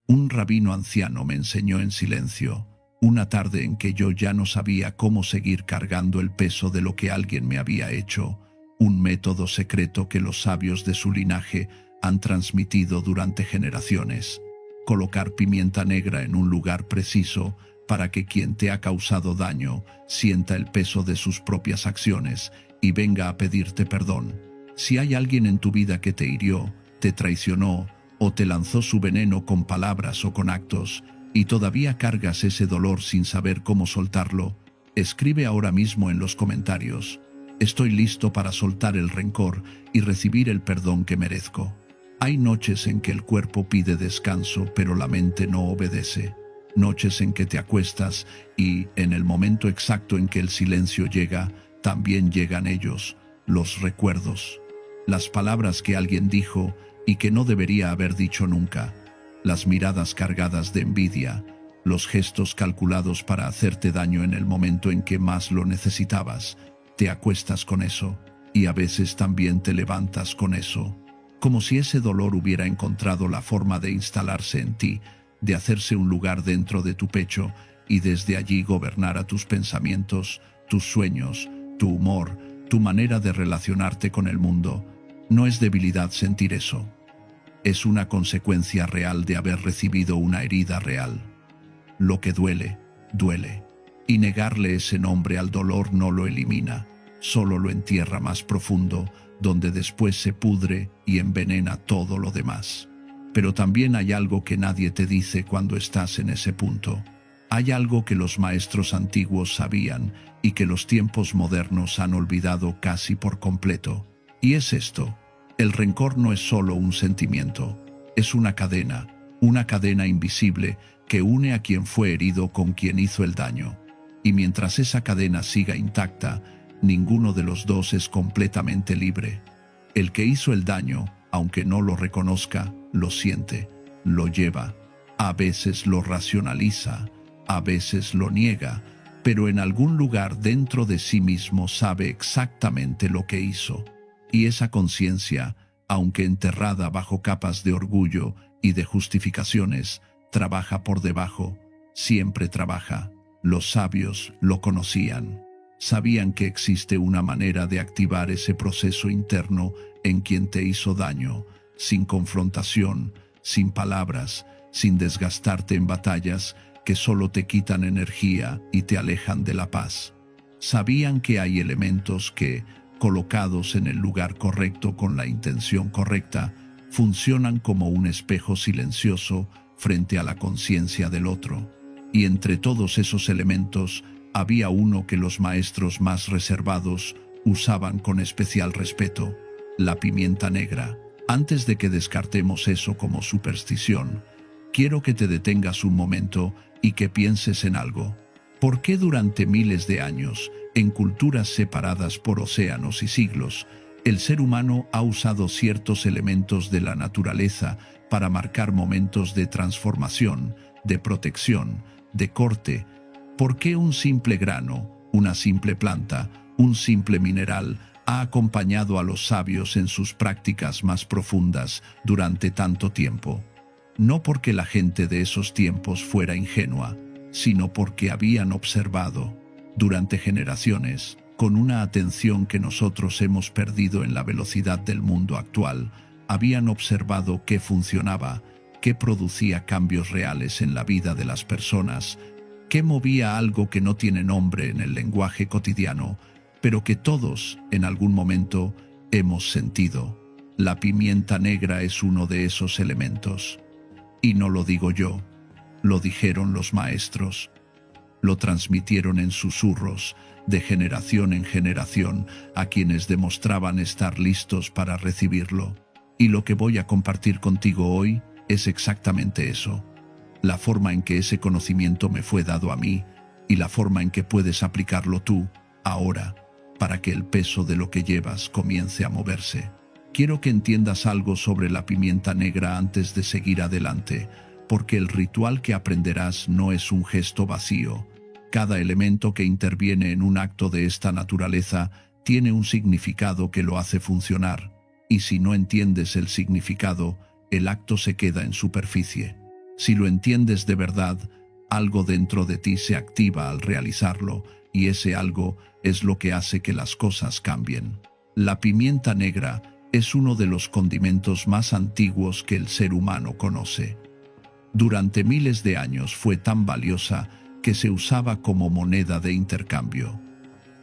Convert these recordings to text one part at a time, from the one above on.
Un rabino anciano me enseñó en silencio, una tarde en que yo ya no sabía cómo seguir cargando el peso de lo que alguien me había hecho, un método secreto que los sabios de su linaje han transmitido durante generaciones. Colocar pimienta negra en un lugar preciso para que quien te ha causado daño sienta el peso de sus propias acciones y venga a pedirte perdón. Si hay alguien en tu vida que te hirió, te traicionó o te lanzó su veneno con palabras o con actos, y todavía cargas ese dolor sin saber cómo soltarlo, escribe ahora mismo en los comentarios: estoy listo para soltar el rencor y recibir el perdón que merezco. Hay noches en que el cuerpo pide descanso, pero la mente no obedece. Noches en que te acuestas y, en el momento exacto en que el silencio llega, también llegan ellos, los recuerdos. Las palabras que alguien dijo y que no debería haber dicho nunca. Las miradas cargadas de envidia, los gestos calculados para hacerte daño en el momento en que más lo necesitabas. Te acuestas con eso, y a veces también te levantas con eso. Como si ese dolor hubiera encontrado la forma de instalarse en ti, de hacerse un lugar dentro de tu pecho y desde allí gobernar a tus pensamientos, tus sueños, tu humor, tu manera de relacionarte con el mundo. No es debilidad sentir eso. Es una consecuencia real de haber recibido una herida real. Lo que duele, duele. Y negarle ese nombre al dolor no lo elimina, solo lo entierra más profundo, donde después se pudre y envenena todo lo demás. Pero también hay algo que nadie te dice cuando estás en ese punto. Hay algo que los maestros antiguos sabían y que los tiempos modernos han olvidado casi por completo. Y es esto: el rencor no es solo un sentimiento, es una cadena invisible que une a quien fue herido con quien hizo el daño. Y mientras esa cadena siga intacta, ninguno de los dos es completamente libre. El que hizo el daño, aunque no lo reconozca, lo siente, lo lleva, a veces lo racionaliza, a veces lo niega, pero en algún lugar dentro de sí mismo sabe exactamente lo que hizo. Y esa conciencia, aunque enterrada bajo capas de orgullo y de justificaciones, trabaja por debajo, siempre trabaja. Los sabios lo conocían. Sabían que existe una manera de activar ese proceso interno en quien te hizo daño, sin confrontación, sin palabras, sin desgastarte en batallas que solo te quitan energía y te alejan de la paz. Sabían que hay elementos que, colocados en el lugar correcto con la intención correcta, funcionan como un espejo silencioso frente a la conciencia del otro. Y entre todos esos elementos, había uno que los maestros más reservados usaban con especial respeto: la pimienta negra. Antes de que descartemos eso como superstición, quiero que te detengas un momento y que pienses en algo. ¿Por qué durante miles de años, en culturas separadas por océanos y siglos, el ser humano ha usado ciertos elementos de la naturaleza para marcar momentos de transformación, de protección, de corte? ¿Por qué un simple grano, una simple planta, un simple mineral ha acompañado a los sabios en sus prácticas más profundas durante tanto tiempo? No porque la gente de esos tiempos fuera ingenua, sino porque habían observado, durante generaciones, con una atención que nosotros hemos perdido en la velocidad del mundo actual, habían observado qué funcionaba, qué producía cambios reales en la vida de las personas, qué movía algo que no tiene nombre en el lenguaje cotidiano, pero que todos, en algún momento, hemos sentido. La pimienta negra es uno de esos elementos. Y no lo digo yo, lo dijeron los maestros. Lo transmitieron en susurros, de generación en generación, a quienes demostraban estar listos para recibirlo. Y lo que voy a compartir contigo hoy es exactamente eso. La forma en que ese conocimiento me fue dado a mí y la forma en que puedes aplicarlo tú, ahora, para que el peso de lo que llevas comience a moverse. Quiero que entiendas algo sobre la pimienta negra antes de seguir adelante, porque el ritual que aprenderás no es un gesto vacío. Cada elemento que interviene en un acto de esta naturaleza tiene un significado que lo hace funcionar, y si no entiendes el significado, el acto se queda en superficie. Si lo entiendes de verdad, algo dentro de ti se activa al realizarlo, y ese algo es lo que hace que las cosas cambien. La pimienta negra es uno de los condimentos más antiguos que el ser humano conoce. Durante miles de años fue tan valiosa que se usaba como moneda de intercambio.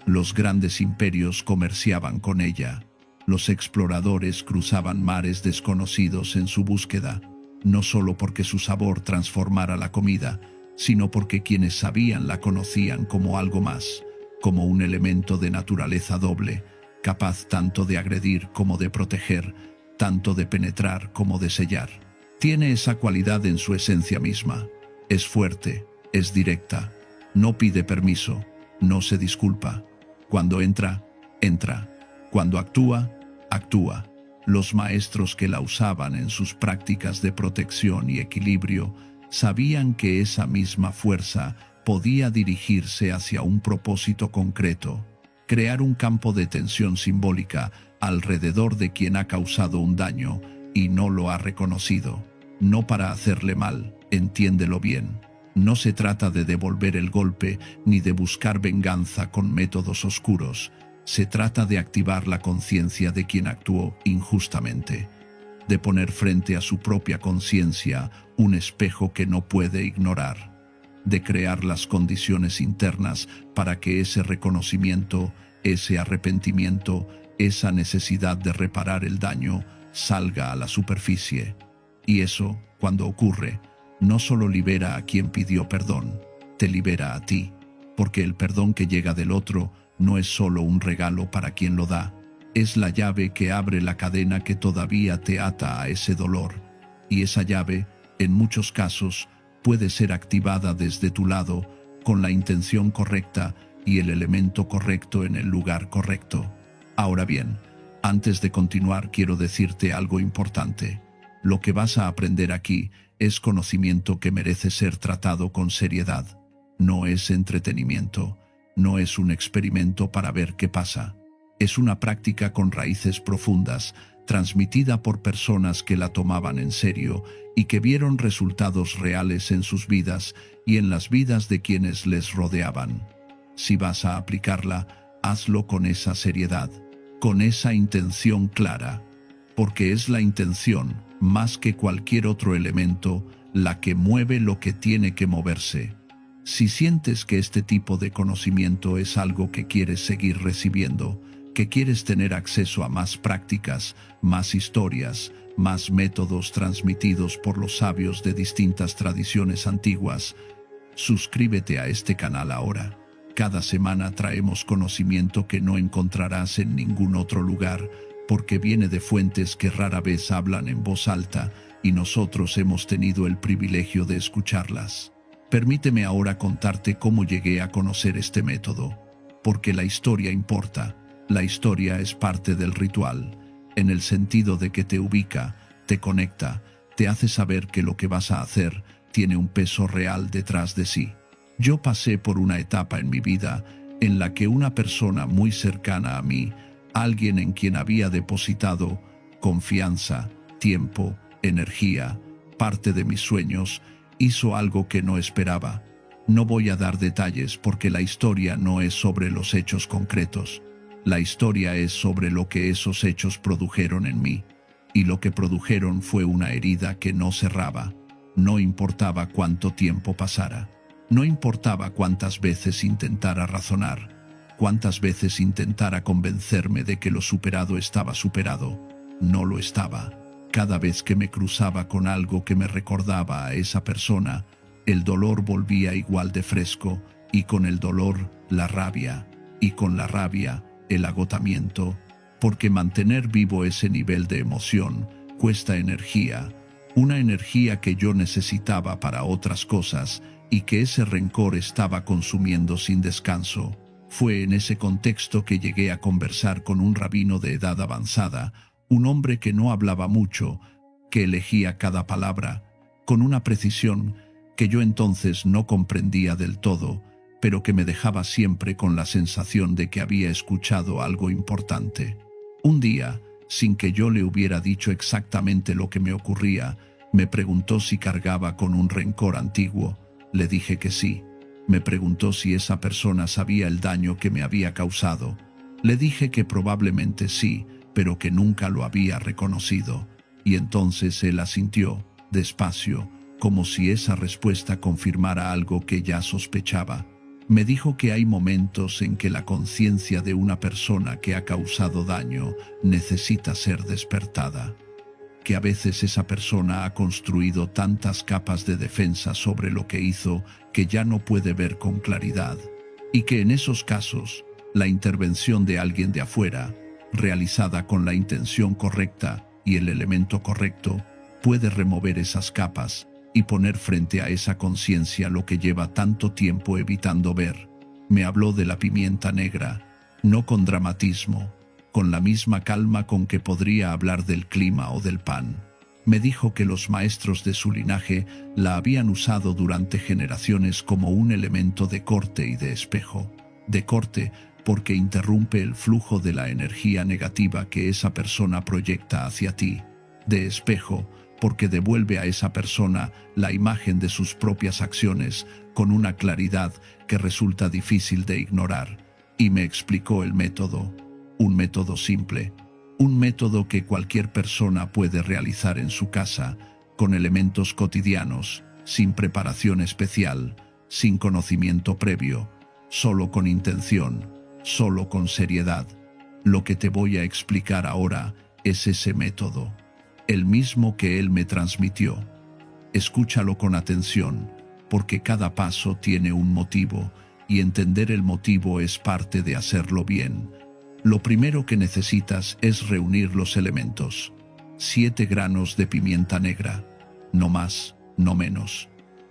Los grandes imperios comerciaban con ella. Los exploradores cruzaban mares desconocidos en su búsqueda, no solo porque su sabor transformara la comida, sino porque quienes sabían la conocían como algo más, como un elemento de naturaleza doble, capaz tanto de agredir como de proteger, tanto de penetrar como de sellar. Tiene esa cualidad en su esencia misma. Es fuerte, es directa, no pide permiso, no se disculpa. Cuando entra, entra. Cuando actúa, actúa. Los maestros que la usaban en sus prácticas de protección y equilibrio sabían que esa misma fuerza podía dirigirse hacia un propósito concreto, crear un campo de tensión simbólica alrededor de quien ha causado un daño y no lo ha reconocido. No para hacerle mal, entiéndelo bien. No se trata de devolver el golpe ni de buscar venganza con métodos oscuros. Se trata de activar la conciencia de quien actuó injustamente, de poner frente a su propia conciencia un espejo que no puede ignorar, de crear las condiciones internas para que ese reconocimiento, ese arrepentimiento, esa necesidad de reparar el daño salga a la superficie. Y eso, cuando ocurre, no solo libera a quien pidió perdón, te libera a ti, porque el perdón que llega del otro no es solo un regalo para quien lo da, es la llave que abre la cadena que todavía te ata a ese dolor, y esa llave, en muchos casos, puede ser activada desde tu lado con la intención correcta y el elemento correcto en el lugar correcto. Ahora bien, antes de continuar quiero decirte algo importante. Lo que vas a aprender aquí es conocimiento que merece ser tratado con seriedad. No es entretenimiento, no es un experimento para ver qué pasa. Es una práctica con raíces profundas, transmitida por personas que la tomaban en serio y que vieron resultados reales en sus vidas y en las vidas de quienes les rodeaban. Si vas a aplicarla, hazlo con esa seriedad, con esa intención clara, porque es la intención, más que cualquier otro elemento, la que mueve lo que tiene que moverse. Si sientes que este tipo de conocimiento es algo que quieres seguir recibiendo, que quieres tener acceso a más prácticas, más historias, más métodos transmitidos por los sabios de distintas tradiciones antiguas, suscríbete a este canal ahora. Cada semana traemos conocimiento que no encontrarás en ningún otro lugar, porque viene de fuentes que rara vez hablan en voz alta y nosotros hemos tenido el privilegio de escucharlas. Permíteme ahora contarte cómo llegué a conocer este método, porque la historia importa. La historia es parte del ritual, en el sentido de que te ubica, te conecta, te hace saber que lo que vas a hacer tiene un peso real detrás de sí. Yo pasé por una etapa en mi vida en la que una persona muy cercana a mí, alguien en quien había depositado confianza, tiempo, energía, parte de mis sueños, hizo algo que no esperaba. No voy a dar detalles porque la historia no es sobre los hechos concretos. La historia es sobre lo que esos hechos produjeron en mí. Y lo que produjeron fue una herida que no cerraba. No importaba cuánto tiempo pasara. No importaba cuántas veces intentara razonar. Cuántas veces intentara convencerme de que lo superado estaba superado. No lo estaba. Cada vez que me cruzaba con algo que me recordaba a esa persona, el dolor volvía igual de fresco, y con el dolor, la rabia, y con la rabia, el agotamiento, porque mantener vivo ese nivel de emoción cuesta energía, una energía que yo necesitaba para otras cosas y que ese rencor estaba consumiendo sin descanso. Fue en ese contexto que llegué a conversar con un rabino de edad avanzada, un hombre que no hablaba mucho, que elegía cada palabra, con una precisión que yo entonces no comprendía del todo, pero que me dejaba siempre con la sensación de que había escuchado algo importante. Un día, sin que yo le hubiera dicho exactamente lo que me ocurría, Me preguntó si cargaba con un rencor antiguo. Le dije que sí. Me preguntó si esa persona sabía el daño que me había causado. Le dije que probablemente sí, pero que nunca lo había reconocido. Y entonces él asintió, despacio, como si esa respuesta confirmara algo que ya sospechaba. Me dijo que hay momentos en que la conciencia de una persona que ha causado daño necesita ser despertada. Que a veces esa persona ha construido tantas capas de defensa sobre lo que hizo que ya no puede ver con claridad, y que en esos casos, la intervención de alguien de afuera, realizada con la intención correcta y el elemento correcto, puede remover esas capas y poner frente a esa conciencia lo que lleva tanto tiempo evitando ver. Me habló de la pimienta negra, no con dramatismo, con la misma calma con que podría hablar del clima o del pan. Me dijo que los maestros de su linaje la habían usado durante generaciones como un elemento de corte y de espejo. De corte porque interrumpe el flujo de la energía negativa que esa persona proyecta hacia ti. De espejo porque devuelve a esa persona la imagen de sus propias acciones con una claridad que resulta difícil de ignorar. Y me explicó el método. Un método simple, un método que cualquier persona puede realizar en su casa, con elementos cotidianos, sin preparación especial, sin conocimiento previo, solo con intención, solo con seriedad. Lo que te voy a explicar ahora es ese método, el mismo que él me transmitió. Escúchalo con atención, porque cada paso tiene un motivo, y entender el motivo es parte de hacerlo bien. Lo primero que necesitas es reunir los elementos. 7 granos de pimienta negra, no más, no menos.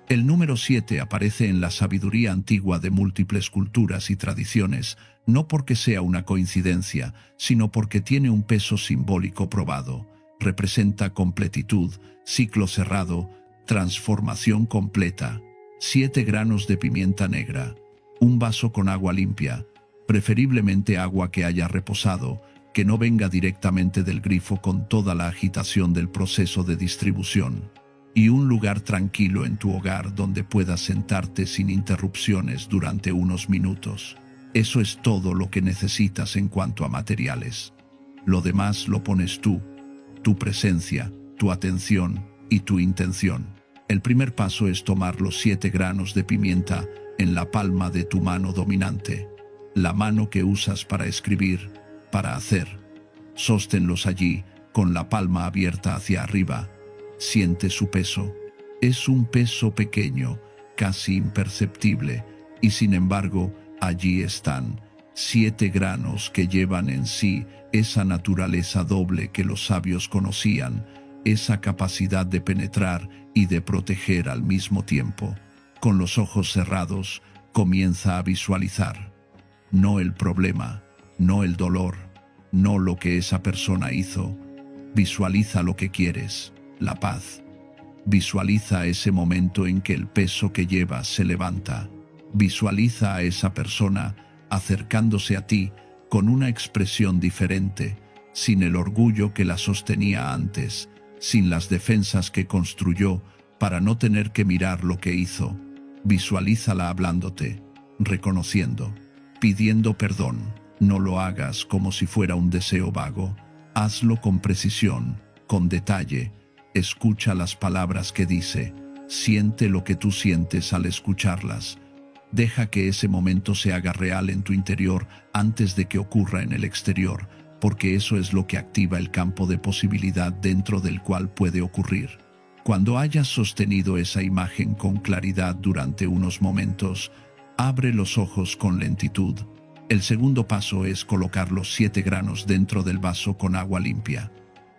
El número 7 aparece en la sabiduría antigua de múltiples culturas y tradiciones, no porque sea una coincidencia, sino porque tiene un peso simbólico probado. Representa completitud, ciclo cerrado, transformación completa. 7 granos de pimienta negra, un vaso con agua limpia, preferiblemente agua que haya reposado, que no venga directamente del grifo con toda la agitación del proceso de distribución, y un lugar tranquilo en tu hogar donde puedas sentarte sin interrupciones durante unos minutos. Eso es todo lo que necesitas en cuanto a materiales. Lo demás lo pones tú, tu presencia, tu atención y tu intención. El primer paso es tomar los 7 granos de pimienta en la palma de tu mano dominante, la mano que usas para escribir, para hacer. Sóstenlos allí, con la palma abierta hacia arriba. Siente su peso. Es un peso pequeño, casi imperceptible, y sin embargo, allí están, 7 granos que llevan en sí esa naturaleza doble que los sabios conocían, esa capacidad de penetrar y de proteger al mismo tiempo. Con los ojos cerrados, comienza a visualizar. No el problema, no el dolor, no lo que esa persona hizo. Visualiza lo que quieres, la paz. Visualiza ese momento en que el peso que llevas se levanta. Visualiza a esa persona acercándose a ti con una expresión diferente, sin el orgullo que la sostenía antes, sin las defensas que construyó para no tener que mirar lo que hizo. Visualízala hablándote, reconociendo, pidiendo perdón. No lo hagas como si fuera un deseo vago. Hazlo con precisión, con detalle. Escucha las palabras que dice. Siente lo que tú sientes al escucharlas. Deja que ese momento se haga real en tu interior antes de que ocurra en el exterior, porque eso es lo que activa el campo de posibilidad dentro del cual puede ocurrir. Cuando hayas sostenido esa imagen con claridad durante unos momentos, abre los ojos con lentitud. El segundo paso es colocar los 7 granos dentro del vaso con agua limpia.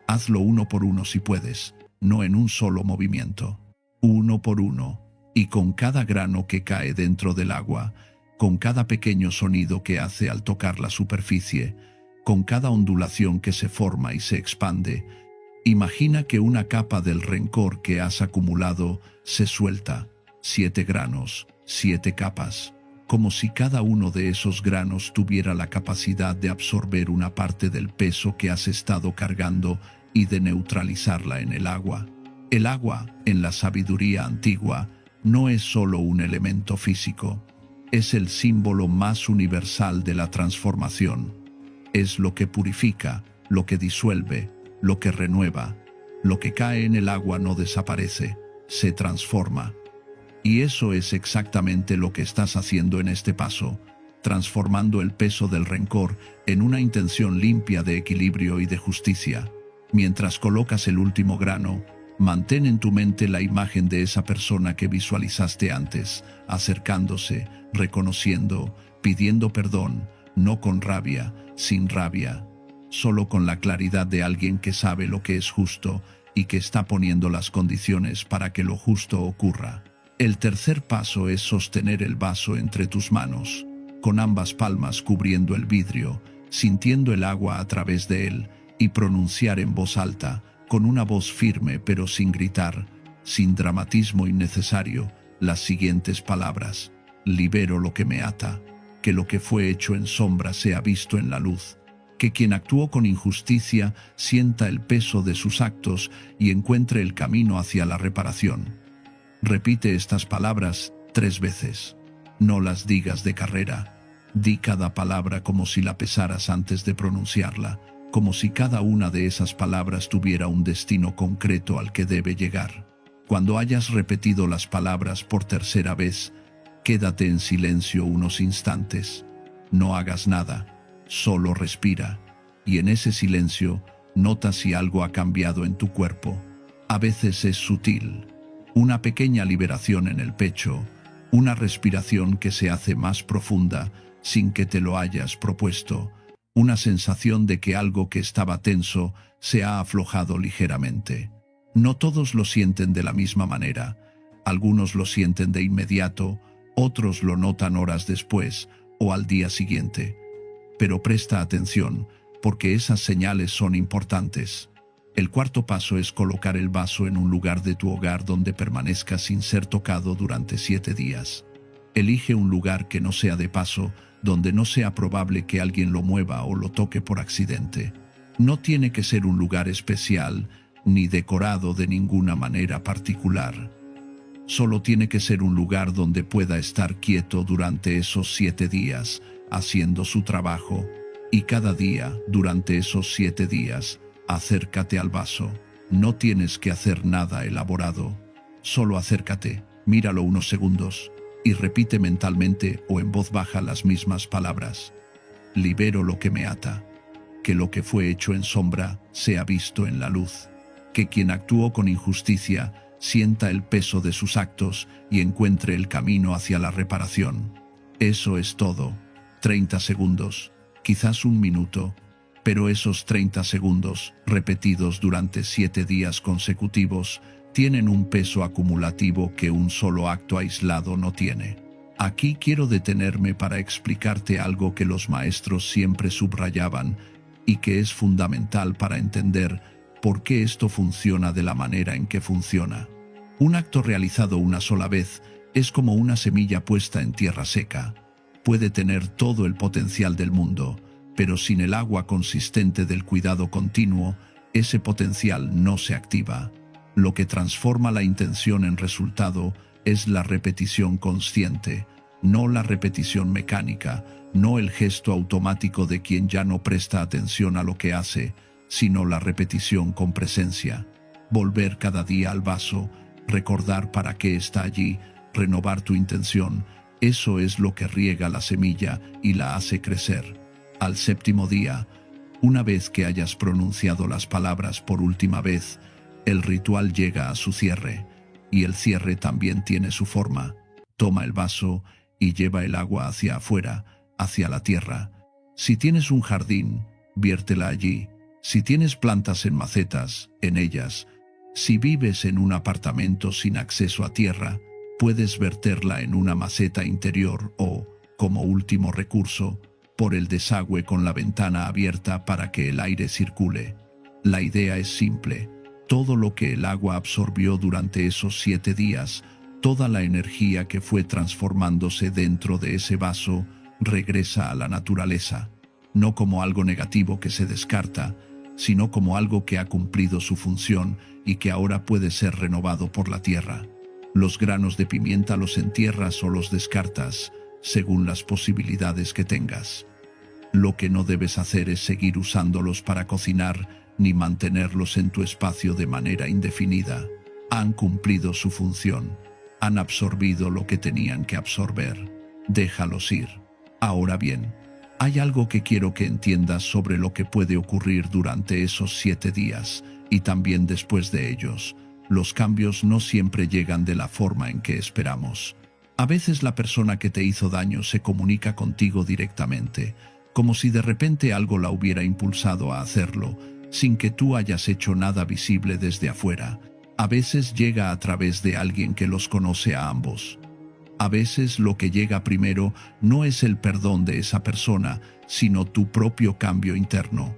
Hazlo uno por uno si puedes, no en un solo movimiento. Uno por uno, y con cada grano que cae dentro del agua, con cada pequeño sonido que hace al tocar la superficie, con cada ondulación que se forma y se expande, imagina que una capa del rencor que has acumulado se suelta. 7 granos, 7 capas, como si cada uno de esos granos tuviera la capacidad de absorber una parte del peso que has estado cargando y de neutralizarla en el agua. El agua, en la sabiduría antigua, no es solo un elemento físico, es el símbolo más universal de la transformación. Es lo que purifica, lo que disuelve, lo que renueva. Lo que cae en el agua no desaparece, se transforma. Y eso es exactamente lo que estás haciendo en este paso, transformando el peso del rencor en una intención limpia de equilibrio y de justicia. Mientras colocas el último grano, mantén en tu mente la imagen de esa persona que visualizaste antes, acercándose, reconociendo, pidiendo perdón, no con rabia, sin rabia, solo con la claridad de alguien que sabe lo que es justo y que está poniendo las condiciones para que lo justo ocurra. El tercer paso es sostener el vaso entre tus manos, con ambas palmas cubriendo el vidrio, sintiendo el agua a través de él, y pronunciar en voz alta, con una voz firme pero sin gritar, sin dramatismo innecesario, las siguientes palabras: libero lo que me ata, que lo que fue hecho en sombra sea visto en la luz, que quien actuó con injusticia sienta el peso de sus actos y encuentre el camino hacia la reparación. Repite estas palabras 3 veces. No las digas de carrera. Di cada palabra como si la pesaras antes de pronunciarla, como si cada una de esas palabras tuviera un destino concreto al que debe llegar. Cuando hayas repetido las palabras por tercera vez, quédate en silencio unos instantes. No hagas nada, solo respira, y en ese silencio nota si algo ha cambiado en tu cuerpo. A veces es sutil, una pequeña liberación en el pecho, una respiración que se hace más profunda sin que te lo hayas propuesto, una sensación de que algo que estaba tenso se ha aflojado ligeramente. No todos lo sienten de la misma manera. Algunos lo sienten de inmediato, otros lo notan horas después o al día siguiente. Pero presta atención, porque esas señales son importantes. El cuarto paso es colocar el vaso en un lugar de tu hogar donde permanezca sin ser tocado durante 7 días. Elige un lugar que no sea de paso, donde no sea probable que alguien lo mueva o lo toque por accidente. No tiene que ser un lugar especial, ni decorado de ninguna manera particular. Solo tiene que ser un lugar donde pueda estar quieto durante esos 7 días, haciendo su trabajo, y cada día, durante esos 7 días, acércate al vaso. No tienes que hacer nada elaborado. Solo acércate, míralo unos segundos, y repite mentalmente o en voz baja las mismas palabras. Libero lo que me ata, que lo que fue hecho en sombra sea visto en la luz, que quien actuó con injusticia sienta el peso de sus actos y encuentre el camino hacia la reparación. Eso es todo. 30 segundos, quizás 1 minuto, pero esos 30 segundos, repetidos durante 7 días consecutivos, tienen un peso acumulativo que un solo acto aislado no tiene. Aquí quiero detenerme para explicarte algo que los maestros siempre subrayaban y que es fundamental para entender por qué esto funciona de la manera en que funciona. Un acto realizado una sola vez es como una semilla puesta en tierra seca. Puede tener todo el potencial del mundo, pero sin el agua consistente del cuidado continuo, ese potencial no se activa. Lo que transforma la intención en resultado es la repetición consciente, no la repetición mecánica, no el gesto automático de quien ya no presta atención a lo que hace, sino la repetición con presencia. Volver cada día al vaso, recordar para qué está allí, renovar tu intención, eso es lo que riega la semilla y la hace crecer. Al 7º día, una vez que hayas pronunciado las palabras por última vez, el ritual llega a su cierre, y el cierre también tiene su forma. Toma el vaso y lleva el agua hacia afuera, hacia la tierra. Si tienes un jardín, viértela allí. Si tienes plantas en macetas, en ellas. Si vives en un apartamento sin acceso a tierra, puedes verterla en una maceta interior o, como último recurso, por el desagüe con la ventana abierta para que el aire circule. La idea es simple. Todo lo que el agua absorbió durante esos 7 días, toda la energía que fue transformándose dentro de ese vaso, regresa a la naturaleza, no como algo negativo que se descarta, sino como algo que ha cumplido su función y que ahora puede ser renovado por la tierra. Los granos de pimienta los entierras o los descartas, según las posibilidades que tengas. Lo que no debes hacer es seguir usándolos para cocinar ni mantenerlos en tu espacio de manera indefinida. Han cumplido su función. Han absorbido lo que tenían que absorber. Déjalos ir. Ahora bien, hay algo que quiero que entiendas sobre lo que puede ocurrir durante esos 7 días y también después de ellos. Los cambios no siempre llegan de la forma en que esperamos. A veces la persona que te hizo daño se comunica contigo directamente, como si de repente algo la hubiera impulsado a hacerlo, sin que tú hayas hecho nada visible desde afuera. A veces llega a través de alguien que los conoce a ambos. A veces lo que llega primero no es el perdón de esa persona, sino tu propio cambio interno.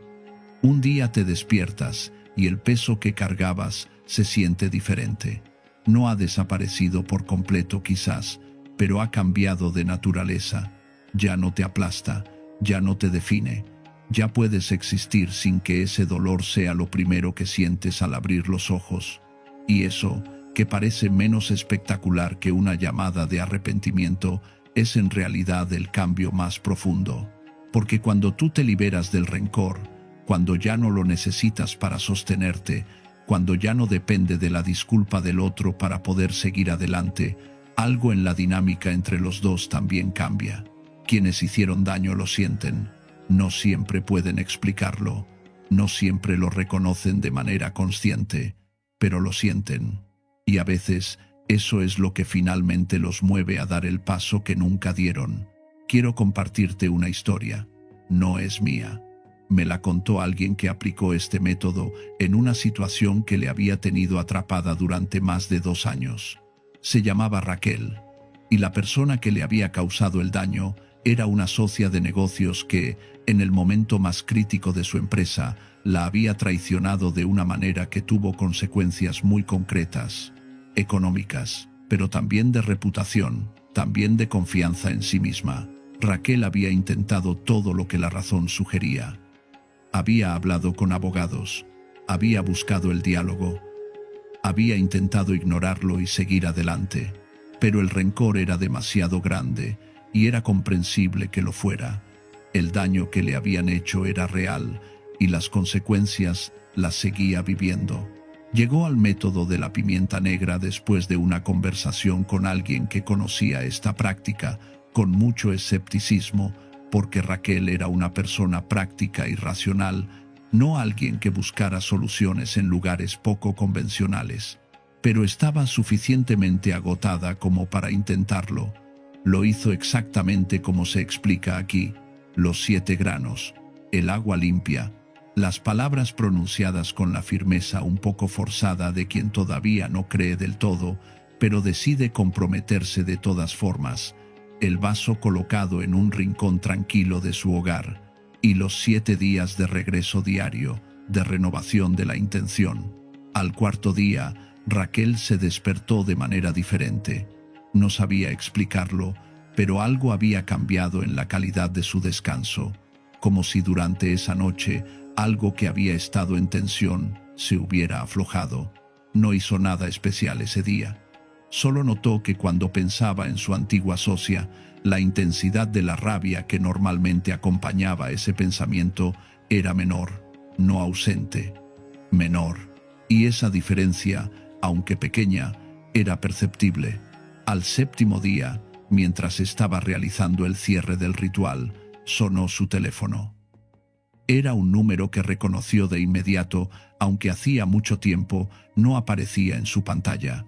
Un día te despiertas y el peso que cargabas se siente diferente. No ha desaparecido por completo quizás, pero ha cambiado de naturaleza. Ya no te aplasta, ya no te define. Ya puedes existir sin que ese dolor sea lo primero que sientes al abrir los ojos. Y eso, que parece menos espectacular que una llamada de arrepentimiento, es en realidad el cambio más profundo. Porque cuando tú te liberas del rencor, cuando ya no lo necesitas para sostenerte, cuando ya no depende de la disculpa del otro para poder seguir adelante, algo en la dinámica entre los dos también cambia. Quienes hicieron daño lo sienten. No siempre pueden explicarlo, no siempre lo reconocen de manera consciente, pero lo sienten. Y a veces eso es lo que finalmente los mueve a dar el paso que nunca dieron. Quiero compartirte una historia. No es mía. Me la contó alguien que aplicó este método en una situación que le había tenido atrapada durante más de 2 años. Se llamaba Raquel, y la persona que le había causado el daño era una socia de negocios que, en el momento más crítico de su empresa, la había traicionado de una manera que tuvo consecuencias muy concretas, económicas, pero también de reputación, también de confianza en sí misma. Raquel había intentado todo lo que la razón sugería. Había hablado con abogados, había buscado el diálogo, había intentado ignorarlo y seguir adelante, pero el rencor era demasiado grande y era comprensible que lo fuera. El daño que le habían hecho era real y las consecuencias las seguía viviendo. Llegó al método de la pimienta negra después de una conversación con alguien que conocía esta práctica con mucho escepticismo, porque Raquel era una persona práctica y racional, no alguien que buscara soluciones en lugares poco convencionales. Pero estaba suficientemente agotada como para intentarlo. Lo hizo exactamente como se explica aquí: los 7 granos, el agua limpia, las palabras pronunciadas con la firmeza un poco forzada de quien todavía no cree del todo, pero decide comprometerse de todas formas, el vaso colocado en un rincón tranquilo de su hogar, y los 7 días de regreso diario, de renovación de la intención. Al 4.º día, Raquel se despertó de manera diferente. No sabía explicarlo, pero algo había cambiado en la calidad de su descanso, como si durante esa noche algo que había estado en tensión se hubiera aflojado. No hizo nada especial ese día. Solo notó que cuando pensaba en su antigua socia, la intensidad de la rabia que normalmente acompañaba ese pensamiento era menor, no ausente, menor. Y esa diferencia, aunque pequeña, era perceptible. Al 7.º día, mientras estaba realizando el cierre del ritual, sonó su teléfono. Era un número que reconoció de inmediato, aunque hacía mucho tiempo no aparecía en su pantalla.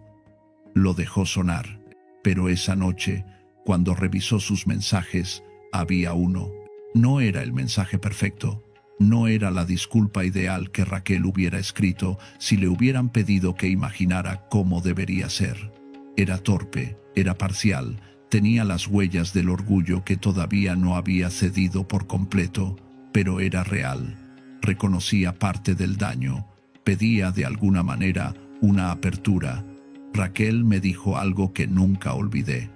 Lo dejó sonar, pero esa noche, cuando revisó sus mensajes, había uno. No era el mensaje perfecto, no era la disculpa ideal que Raquel hubiera escrito si le hubieran pedido que imaginara cómo debería ser. Era torpe, era parcial, tenía las huellas del orgullo que todavía no había cedido por completo, pero era real. Reconocía parte del daño, pedía de alguna manera una apertura. Raquel me dijo algo que nunca olvidé.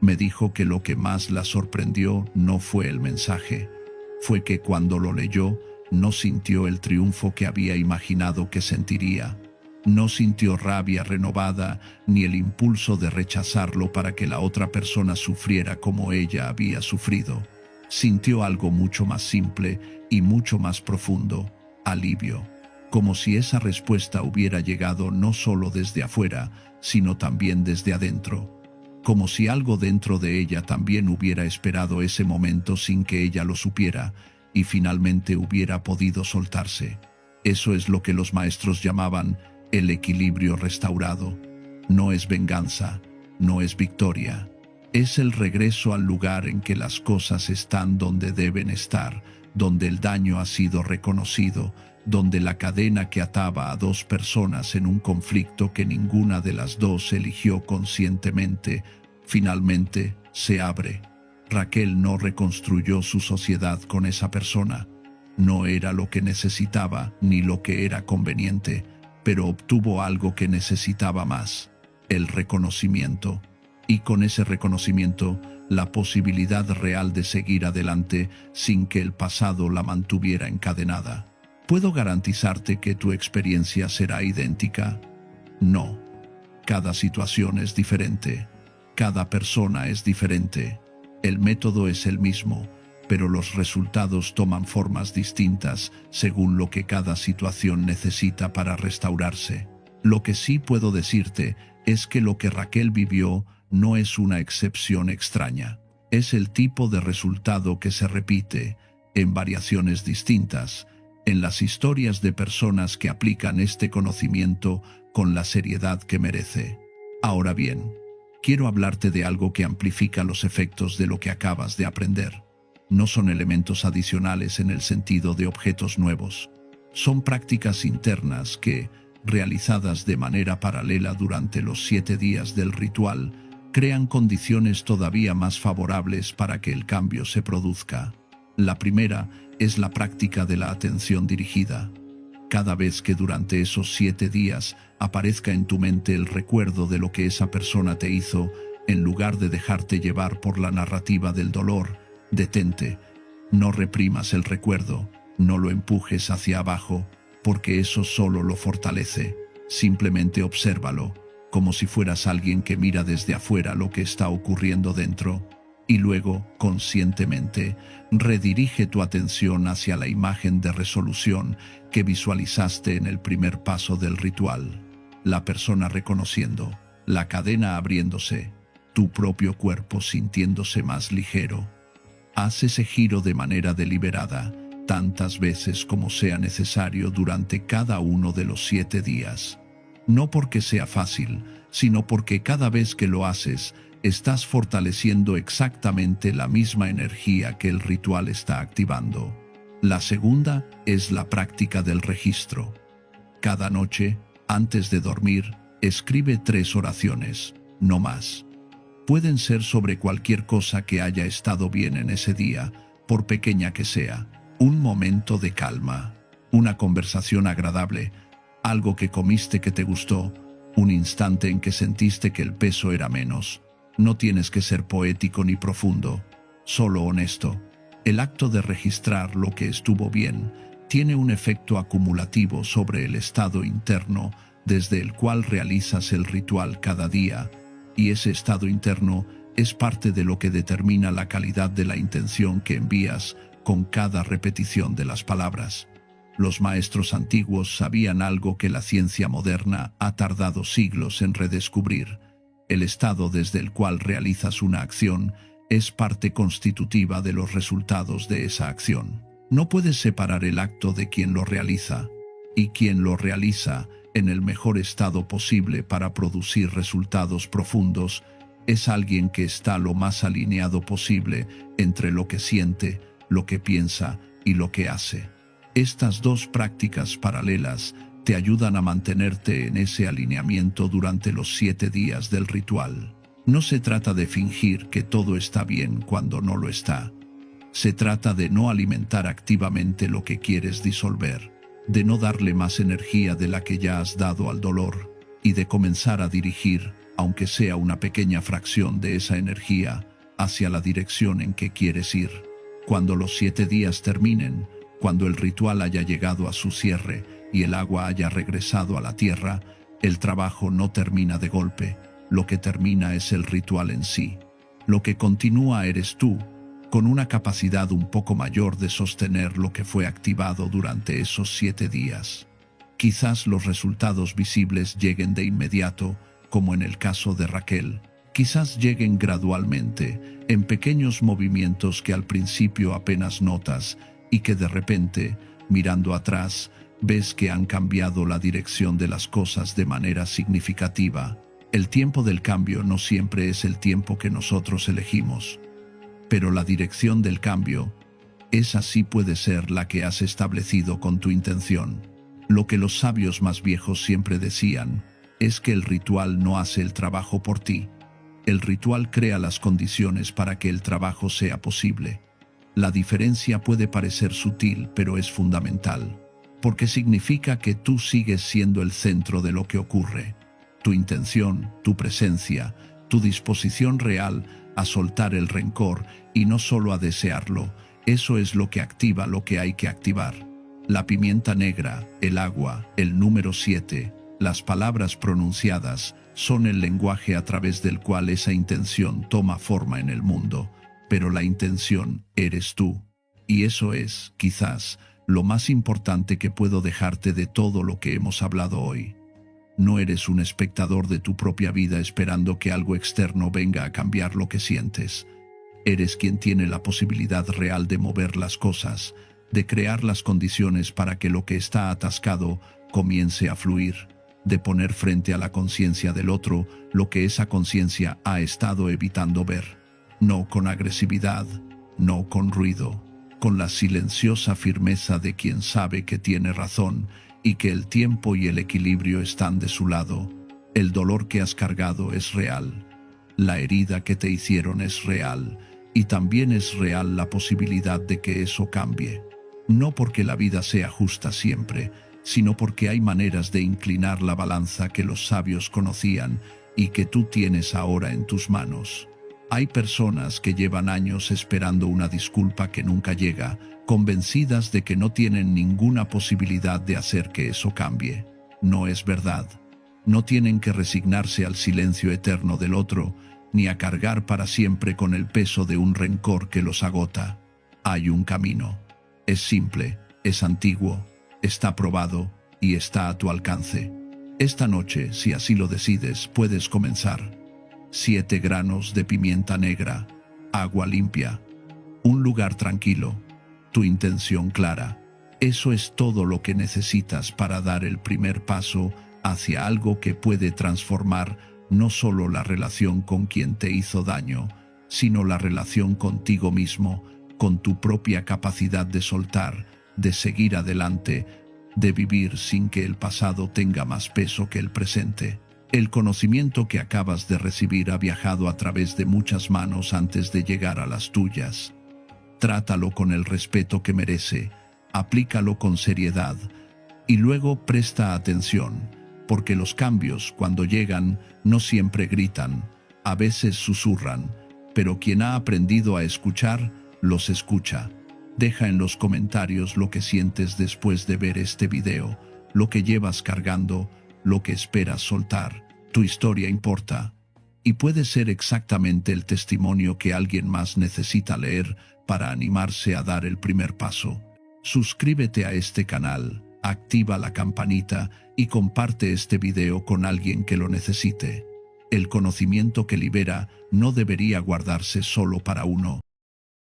Me dijo que lo que más la sorprendió no fue el mensaje, fue que cuando lo leyó, No sintió el triunfo que había imaginado que sentiría. No sintió rabia renovada ni el impulso de rechazarlo para que la otra persona sufriera como ella había sufrido. Sintió algo mucho más simple y mucho más profundo: alivio. Como si esa respuesta hubiera llegado no solo desde afuera, sino también desde adentro. Como si algo dentro de ella también hubiera esperado ese momento sin que ella lo supiera, y finalmente hubiera podido soltarse. Eso es lo que los maestros llamaban el equilibrio restaurado. No es venganza, no es victoria. Es el regreso al lugar en que las cosas están donde deben estar, donde el daño ha sido reconocido, donde la cadena que ataba a dos personas en un conflicto que ninguna de las dos eligió conscientemente, finalmente se abre. Raquel no reconstruyó su sociedad con esa persona. No era lo que necesitaba ni lo que era conveniente, pero obtuvo algo que necesitaba más: el reconocimiento. Y con ese reconocimiento, la posibilidad real de seguir adelante sin que el pasado la mantuviera encadenada. ¿Puedo garantizarte que tu experiencia será idéntica? No. Cada situación es diferente. Cada persona es diferente. El método es el mismo, pero los resultados toman formas distintas según lo que cada situación necesita para restaurarse. Lo que sí puedo decirte es que lo que Raquel vivió no es una excepción extraña. Es el tipo de resultado que se repite, en variaciones distintas, en las historias de personas que aplican este conocimiento con la seriedad que merece. Ahora bien, quiero hablarte de algo que amplifica los efectos de lo que acabas de aprender. No son elementos adicionales en el sentido de objetos nuevos. Son prácticas internas que, realizadas de manera paralela durante los 7 días del ritual, crean condiciones todavía más favorables para que el cambio se produzca. La primera es la práctica de la atención dirigida. Cada vez que durante esos 7 días aparezca en tu mente el recuerdo de lo que esa persona te hizo, en lugar de dejarte llevar por la narrativa del dolor, detente. No reprimas el recuerdo, no lo empujes hacia abajo, porque eso solo lo fortalece. Simplemente obsérvalo, como si fueras alguien que mira desde afuera lo que está ocurriendo dentro, y luego, conscientemente, redirige tu atención hacia la imagen de resolución que visualizaste en el primer paso del ritual. La persona reconociendo, la cadena abriéndose, tu propio cuerpo sintiéndose más ligero. Haz ese giro de manera deliberada, tantas veces como sea necesario durante cada uno de los 7 días. No porque sea fácil, sino porque cada vez que lo haces, estás fortaleciendo exactamente la misma energía que el ritual está activando. La segunda es la práctica del registro. Cada noche, antes de dormir, escribe 3 oraciones, no más. Pueden ser sobre cualquier cosa que haya estado bien en ese día, por pequeña que sea. Un momento de calma, una conversación agradable, algo que comiste que te gustó, un instante en que sentiste que el peso era menos. No tienes que ser poético ni profundo, solo honesto. El acto de registrar lo que estuvo bien tiene un efecto acumulativo sobre el estado interno desde el cual realizas el ritual cada día, y ese estado interno es parte de lo que determina la calidad de la intención que envías con cada repetición de las palabras. Los maestros antiguos sabían algo que la ciencia moderna ha tardado siglos en redescubrir. El estado desde el cual realizas una acción es parte constitutiva de los resultados de esa acción. No puedes separar el acto de quien lo realiza, y quien lo realiza en el mejor estado posible para producir resultados profundos es alguien que está lo más alineado posible entre lo que siente, lo que piensa y lo que hace. Estas 2 prácticas paralelas te ayudan a mantenerte en ese alineamiento durante los 7 días del ritual. No se trata de fingir que todo está bien cuando no lo está. Se trata de no alimentar activamente lo que quieres disolver, de no darle más energía de la que ya has dado al dolor, y de comenzar a dirigir, aunque sea una pequeña fracción de esa energía, hacia la dirección en que quieres ir. Cuando los 7 días terminen, Cuando el ritual haya llegado a su cierre y el agua haya regresado a la tierra, el trabajo no termina de golpe. Lo que termina es el ritual en sí. Lo que continúa eres tú, con una capacidad un poco mayor de sostener lo que fue activado durante esos 7 días. Quizás los resultados visibles lleguen de inmediato, como en el caso de Raquel. Quizás lleguen gradualmente, en pequeños movimientos que al principio apenas notas y que de repente, mirando atrás, ves que han cambiado la dirección de las cosas de manera significativa. El tiempo del cambio no siempre es el tiempo que nosotros elegimos, pero la dirección del cambio, esa sí puede ser la que has establecido con tu intención. Lo que los sabios más viejos siempre decían es que el ritual no hace el trabajo por ti. El ritual crea las condiciones para que el trabajo sea posible. La diferencia puede parecer sutil, pero es fundamental, porque significa que tú sigues siendo el centro de lo que ocurre. Tu intención, tu presencia, tu disposición real a soltar el rencor y no solo a desearlo, eso es lo que activa lo que hay que activar. La pimienta negra, el agua, el número 7, las palabras pronunciadas son el lenguaje a través del cual esa intención toma forma en el mundo, pero la intención eres tú. Y eso es, quizás, lo más importante que puedo dejarte de todo lo que hemos hablado hoy. No eres un espectador de tu propia vida esperando que algo externo venga a cambiar lo que sientes. Eres quien tiene la posibilidad real de mover las cosas, de crear las condiciones para que lo que está atascado comience a fluir, de poner frente a la conciencia del otro lo que esa conciencia ha estado evitando ver. No con agresividad, no con ruido, con la silenciosa firmeza de quien sabe que tiene razón y que el tiempo y el equilibrio están de su lado. El dolor que has cargado es real. La herida que te hicieron es real. Y también es real la posibilidad de que eso cambie. No porque la vida sea justa siempre, sino porque hay maneras de inclinar la balanza que los sabios conocían y que tú tienes ahora en tus manos. Hay personas que llevan años esperando una disculpa que nunca llega, convencidas de que no tienen ninguna posibilidad de hacer que eso cambie. No es verdad. No tienen que resignarse al silencio eterno del otro, ni a cargar para siempre con el peso de un rencor que los agota. Hay un camino. Es simple, es antiguo, está probado y está a tu alcance. Esta noche, si así lo decides, puedes comenzar. 7 granos de pimienta negra, agua limpia, un lugar tranquilo, tu intención clara. Eso es todo lo que necesitas para dar el primer paso hacia algo que puede transformar no solo la relación con quien te hizo daño, sino la relación contigo mismo, con tu propia capacidad de soltar, de seguir adelante, de vivir sin que el pasado tenga más peso que el presente. El conocimiento que acabas de recibir ha viajado a través de muchas manos antes de llegar a las tuyas. Trátalo con el respeto que merece, aplícalo con seriedad y luego presta atención, porque los cambios, cuando llegan, no siempre gritan, a veces susurran, pero quien ha aprendido a escuchar, los escucha. Deja en los comentarios lo que sientes después de ver este video, lo que llevas cargando, lo que esperas soltar. Tu historia importa, y puede ser exactamente el testimonio que alguien más necesita leer para animarse a dar el primer paso. Suscríbete a este canal, activa la campanita y comparte este video con alguien que lo necesite. El conocimiento que libera no debería guardarse solo para uno.